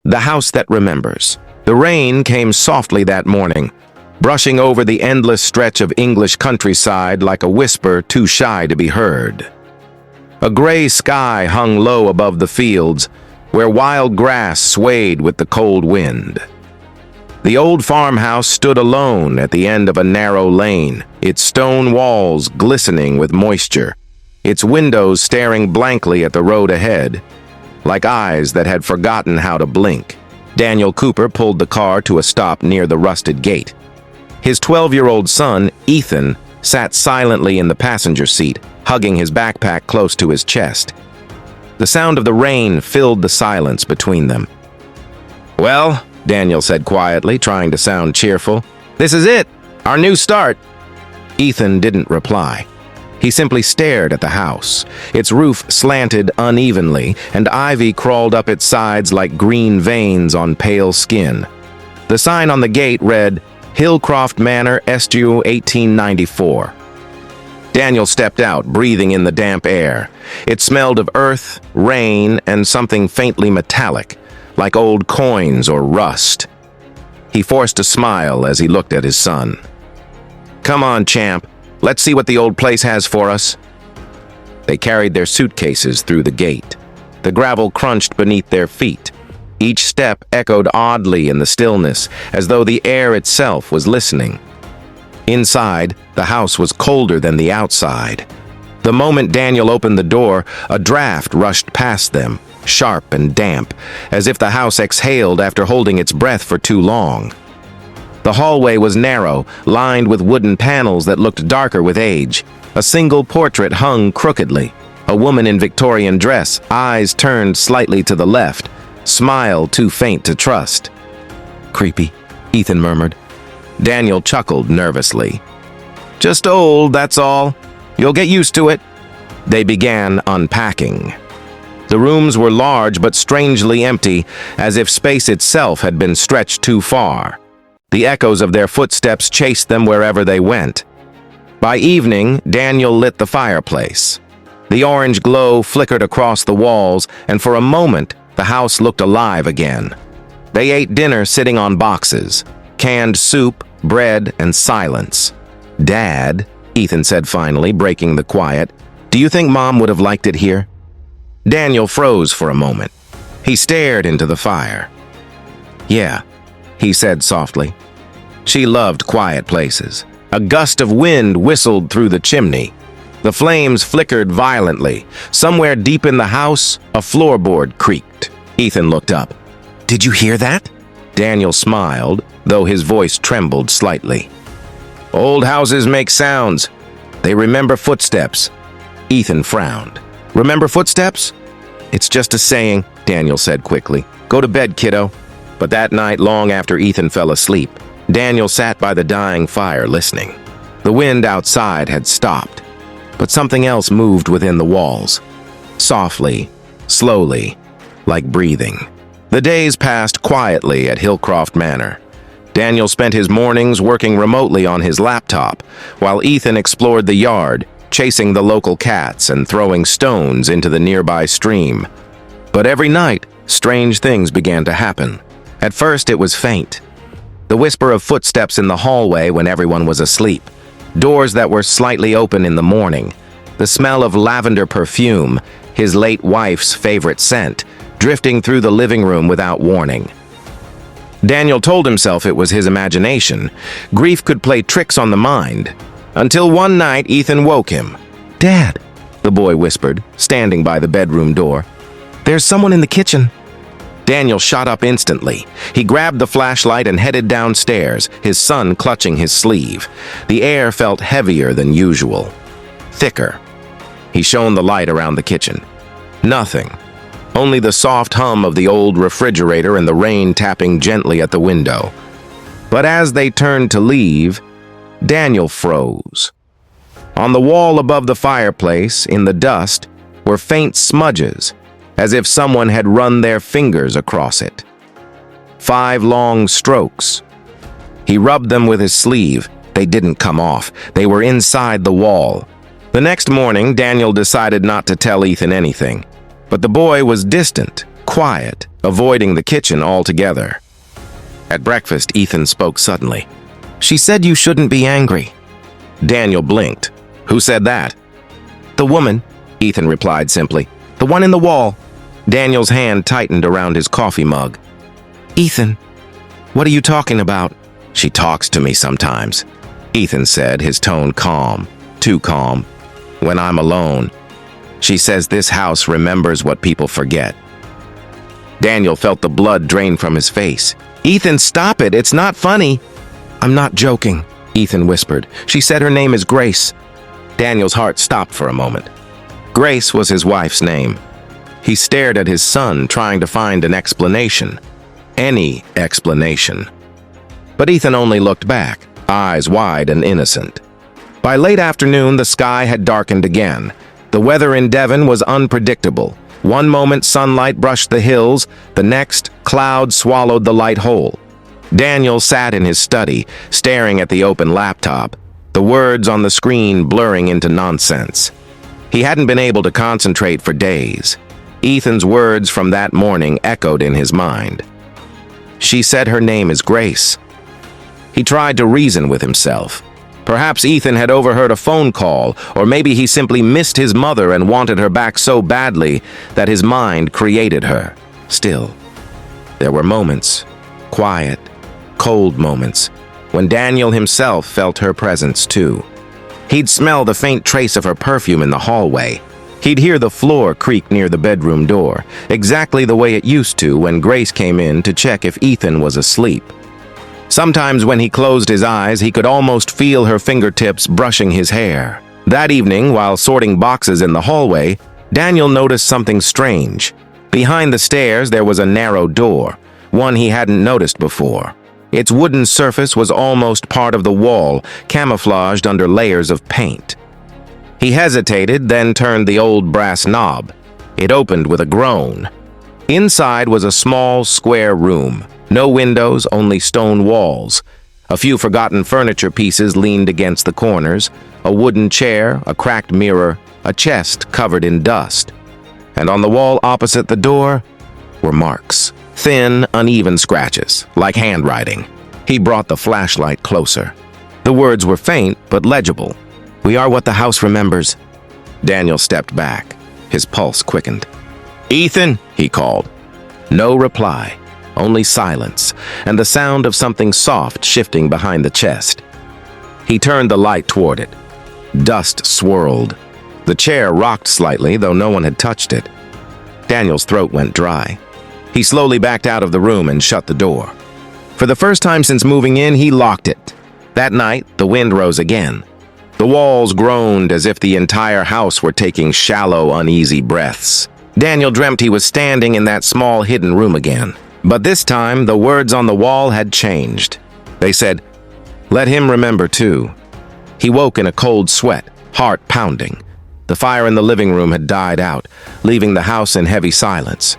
The House That Remembers. The rain came softly that morning, brushing over the endless stretch of English countryside like a whisper too shy to be heard. A gray sky hung low above the fields, where wild grass swayed with the cold wind. The old farmhouse stood alone at the end of a narrow lane, its stone walls glistening with moisture, its windows staring blankly at the road ahead, like eyes that had forgotten how to blink. Daniel Cooper pulled the car to a stop near the rusted gate. His 12-year-old son, Ethan, sat silently in the passenger seat, hugging his backpack close to his chest. The sound of the rain filled the silence between them. "Well," Daniel said quietly, trying to sound cheerful, "this is it, our new start." Ethan didn't reply. He simply stared at the house. Its roof slanted unevenly, and ivy crawled up its sides like green veins on pale skin. The sign on the gate read, "Hillcroft Manor, SU 1894. Daniel stepped out, breathing in the damp air. It smelled of earth, rain, and something faintly metallic, like old coins or rust. He forced a smile as he looked at his son. "Come on, champ. Let's see what the old place has for us." They carried their suitcases through the gate. The gravel crunched beneath their feet. Each step echoed oddly in the stillness, as though the air itself was listening. Inside, the house was colder than the outside. The moment Daniel opened the door, a draft rushed past them, sharp and damp, as if the house exhaled after holding its breath for too long. The hallway was narrow, lined with wooden panels that looked darker with age. A single portrait hung crookedly. A woman in Victorian dress, eyes turned slightly to the left, smile too faint to trust. "Creepy," Ethan murmured. Daniel chuckled nervously. "Just old, that's all. You'll get used to it." They began unpacking. The rooms were large but strangely empty, as if space itself had been stretched too far. The echoes of their footsteps chased them wherever they went. By evening, Daniel lit the fireplace. The orange glow flickered across the walls, and for a moment, the house looked alive again. They ate dinner sitting on boxes, canned soup, bread, and silence. "Dad," Ethan said finally, breaking the quiet, "do you think Mom would have liked it here?" Daniel froze for a moment. He stared into the fire. "Yeah," he said softly. She loved quiet places. A gust of wind whistled through the chimney. The flames flickered violently. Somewhere deep in the house, a floorboard creaked. Ethan looked up. "Did you hear that?" Daniel smiled, though his voice trembled slightly. "Old houses make sounds. They remember footsteps." Ethan frowned. "Remember footsteps?" "It's just a saying," Daniel said quickly. "Go to bed, kiddo." But that night, long after Ethan fell asleep, Daniel sat by the dying fire listening. The wind outside had stopped, but something else moved within the walls. Softly, slowly, like breathing. The days passed quietly at Hillcroft Manor. Daniel spent his mornings working remotely on his laptop, while Ethan explored the yard, chasing the local cats and throwing stones into the nearby stream. But every night, strange things began to happen. At first, it was faint. The whisper of footsteps in the hallway when everyone was asleep. Doors that were slightly open in the morning. The smell of lavender perfume, his late wife's favorite scent, drifting through the living room without warning. Daniel told himself it was his imagination. Grief could play tricks on the mind. Until one night, Ethan woke him. "Dad," the boy whispered, standing by the bedroom door. "There's someone in the kitchen." Daniel shot up instantly. He grabbed the flashlight and headed downstairs, his son clutching his sleeve. The air felt heavier than usual. Thicker. He shone the light around the kitchen. Nothing. Only the soft hum of the old refrigerator and the rain tapping gently at the window. But as they turned to leave, Daniel froze. On the wall above the fireplace, in the dust, were faint smudges, as if someone had run their fingers across it. 5 long strokes. He rubbed them with his sleeve. They didn't come off. They were inside the wall. The next morning, Daniel decided not to tell Ethan anything. But the boy was distant, quiet, avoiding the kitchen altogether. At breakfast, Ethan spoke suddenly. "She said you shouldn't be angry." Daniel blinked. "Who said that?" "The woman," Ethan replied simply. "The one in the wall." Daniel's hand tightened around his coffee mug. "Ethan, what are you talking about?" "She talks to me sometimes," Ethan said, his tone calm, too calm. "When I'm alone. She says this house remembers what people forget." Daniel felt the blood drain from his face. "Ethan, stop it. It's not funny." "I'm not joking," Ethan whispered. "She said her name is Grace." Daniel's heart stopped for a moment. Grace was his wife's name. He stared at his son, trying to find an explanation. Any explanation. But Ethan only looked back, eyes wide and innocent. By late afternoon, the sky had darkened again. The weather in Devon was unpredictable. One moment sunlight brushed the hills, the next, clouds swallowed the light whole. Daniel sat in his study, staring at the open laptop, the words on the screen blurring into nonsense. He hadn't been able to concentrate for days. Ethan's words from that morning echoed in his mind. She said her name is Grace. He tried to reason with himself. Perhaps Ethan had overheard a phone call, or maybe he simply missed his mother and wanted her back so badly that his mind created her. Still, there were moments, quiet, cold moments, when Daniel himself felt her presence too. He'd smell the faint trace of her perfume in the hallway. He'd hear the floor creak near the bedroom door, exactly the way it used to when Grace came in to check if Ethan was asleep. Sometimes when he closed his eyes, he could almost feel her fingertips brushing his hair. That evening, while sorting boxes in the hallway, Daniel noticed something strange. Behind the stairs, there was a narrow door, one he hadn't noticed before. Its wooden surface was almost part of the wall, camouflaged under layers of paint. He hesitated, then turned the old brass knob. It opened with a groan. Inside was a small, square room. No windows, only stone walls. A few forgotten furniture pieces leaned against the corners, a wooden chair, a cracked mirror, a chest covered in dust. And on the wall opposite the door were marks. Thin, uneven scratches, like handwriting. He brought the flashlight closer. The words were faint, but legible. "We are what the house remembers." Daniel stepped back. His pulse quickened. "Ethan," he called. No reply. Only silence, and the sound of something soft shifting behind the chest. He turned the light toward it. Dust swirled. The chair rocked slightly, though no one had touched it. Daniel's throat went dry. He slowly backed out of the room and shut the door. For the first time since moving in, he locked it. That night, the wind rose again. The walls groaned as if the entire house were taking shallow, uneasy breaths. Daniel dreamt he was standing in that small hidden room again. But this time, the words on the wall had changed. They said, "Let him remember too." He woke in a cold sweat, heart pounding. The fire in the living room had died out, leaving the house in heavy silence.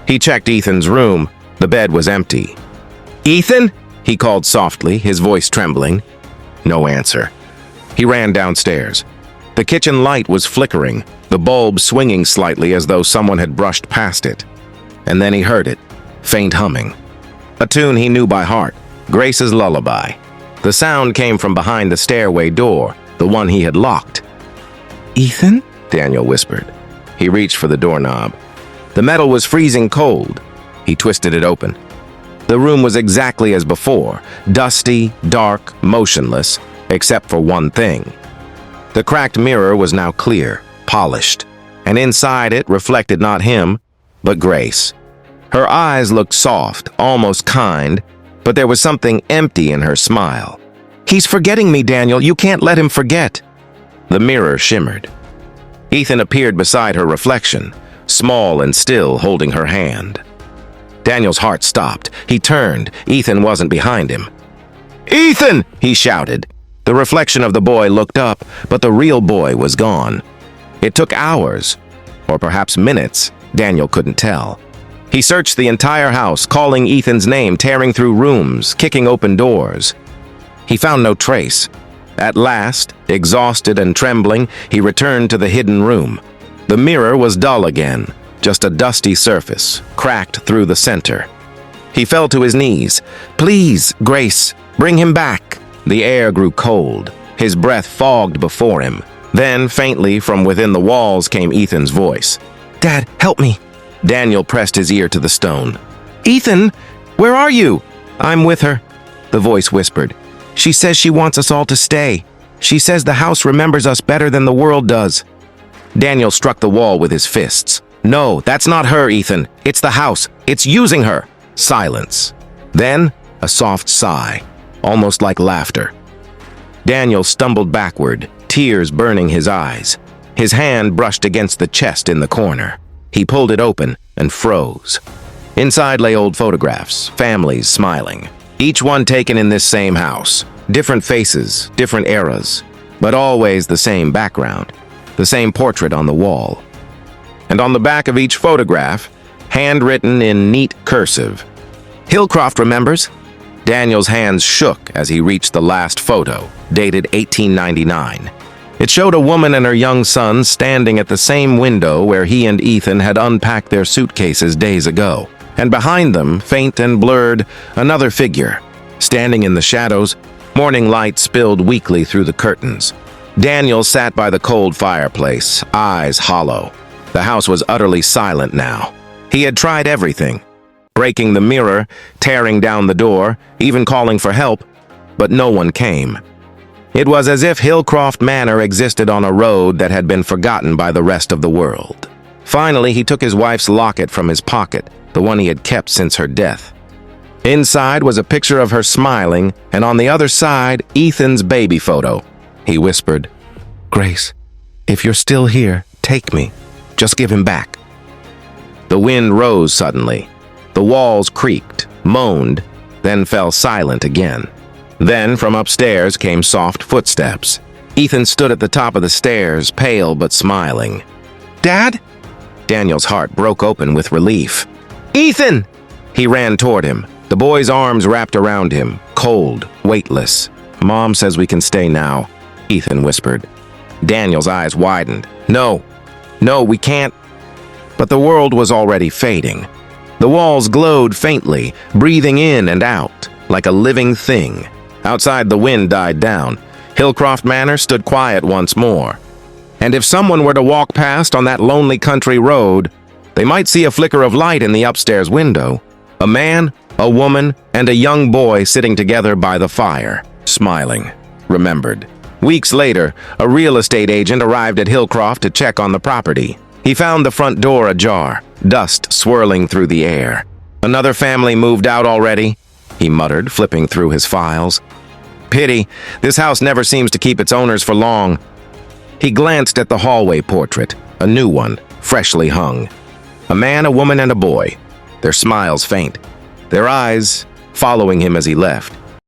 He checked Ethan's room. The bed was empty. "Ethan?" he called softly, his voice trembling. No answer. He ran downstairs. The kitchen light was flickering, the bulb swinging slightly as though someone had brushed past it. And then he heard it. Faint humming. A tune he knew by heart, Grace's lullaby. The sound came from behind the stairway door, the one he had locked. "Ethan?" Daniel whispered. He reached for the doorknob. The metal was freezing cold. He twisted it open. The room was exactly as before, dusty, dark, motionless, except for one thing. The cracked mirror was now clear, polished, and inside it reflected not him, but Grace. Her eyes looked soft, almost kind, but there was something empty in her smile. "He's forgetting me, Daniel. You can't let him forget." The mirror shimmered. Ethan appeared beside her reflection, small and still, holding her hand. Daniel's heart stopped. He turned. Ethan wasn't behind him. "Ethan!" he shouted. The reflection of the boy looked up, but the real boy was gone. It took hours, or perhaps minutes, Daniel couldn't tell. He searched the entire house, calling Ethan's name, tearing through rooms, kicking open doors. He found no trace. At last, exhausted and trembling, he returned to the hidden room. The mirror was dull again. just a dusty surface, cracked through the center. He fell to his knees. "Please, Grace, bring him back." The air grew cold. His breath fogged before him. Then, faintly from within the walls came Ethan's voice. "Dad, help me." Daniel pressed his ear to the stone. "Ethan, where are you?" "I'm with her," the voice whispered. "She says she wants us all to stay. She says the house remembers us better than the world does." Daniel struck the wall with his fists. "No, that's not her, Ethan. It's the house. It's using her." Silence. Then, a soft sigh, almost like laughter. Daniel stumbled backward, tears burning his eyes. His hand brushed against the chest in the corner. He pulled it open and froze. Inside lay old photographs, families smiling. Each one taken in this same house. Different faces, different eras, but always the same background, the same portrait on the wall. And on the back of each photograph, handwritten in neat cursive, "Hillcroft remembers." Daniel's hands shook as he reached the last photo, dated 1899. It showed a woman and her young son standing at the same window where he and Ethan had unpacked their suitcases days ago. And behind them, faint and blurred, another figure. Standing in the shadows, morning light spilled weakly through the curtains. Daniel sat by the cold fireplace, eyes hollow. The house was utterly silent now. He had tried everything. Breaking the mirror, tearing down the door, even calling for help, but no one came. It was as if Hillcroft Manor existed on a road that had been forgotten by the rest of the world. Finally, he took his wife's locket from his pocket, the one he had kept since her death. Inside was a picture of her smiling, and on the other side, Ethan's baby photo. He whispered, "Grace, if you're still here, take me. Just give him back." The wind rose suddenly. The walls creaked, moaned, then fell silent again. Then, from upstairs came soft footsteps. Ethan stood at the top of the stairs, pale but smiling. "Dad?" Daniel's heart broke open with relief. "Ethan!" He ran toward him, the boy's arms wrapped around him, cold, weightless. "Mom says we can stay now," Ethan whispered. Daniel's eyes widened. No, we can't." But the world was already fading. The walls glowed faintly, breathing in and out, like a living thing. Outside, the wind died down. Hillcroft Manor stood quiet once more. And if someone were to walk past on that lonely country road, they might see a flicker of light in the upstairs window. A man, a woman, and a young boy sitting together by the fire, smiling, remembered. Weeks later, a real estate agent arrived at Hillcroft to check on the property. He found the front door ajar, dust swirling through the air. "Another family moved out already?" he muttered, flipping through his files. "Pity, this house never seems to keep its owners for long." He glanced at the hallway portrait, a new one, freshly hung. A man, a woman, and a boy, their smiles faint, their eyes following him as he left.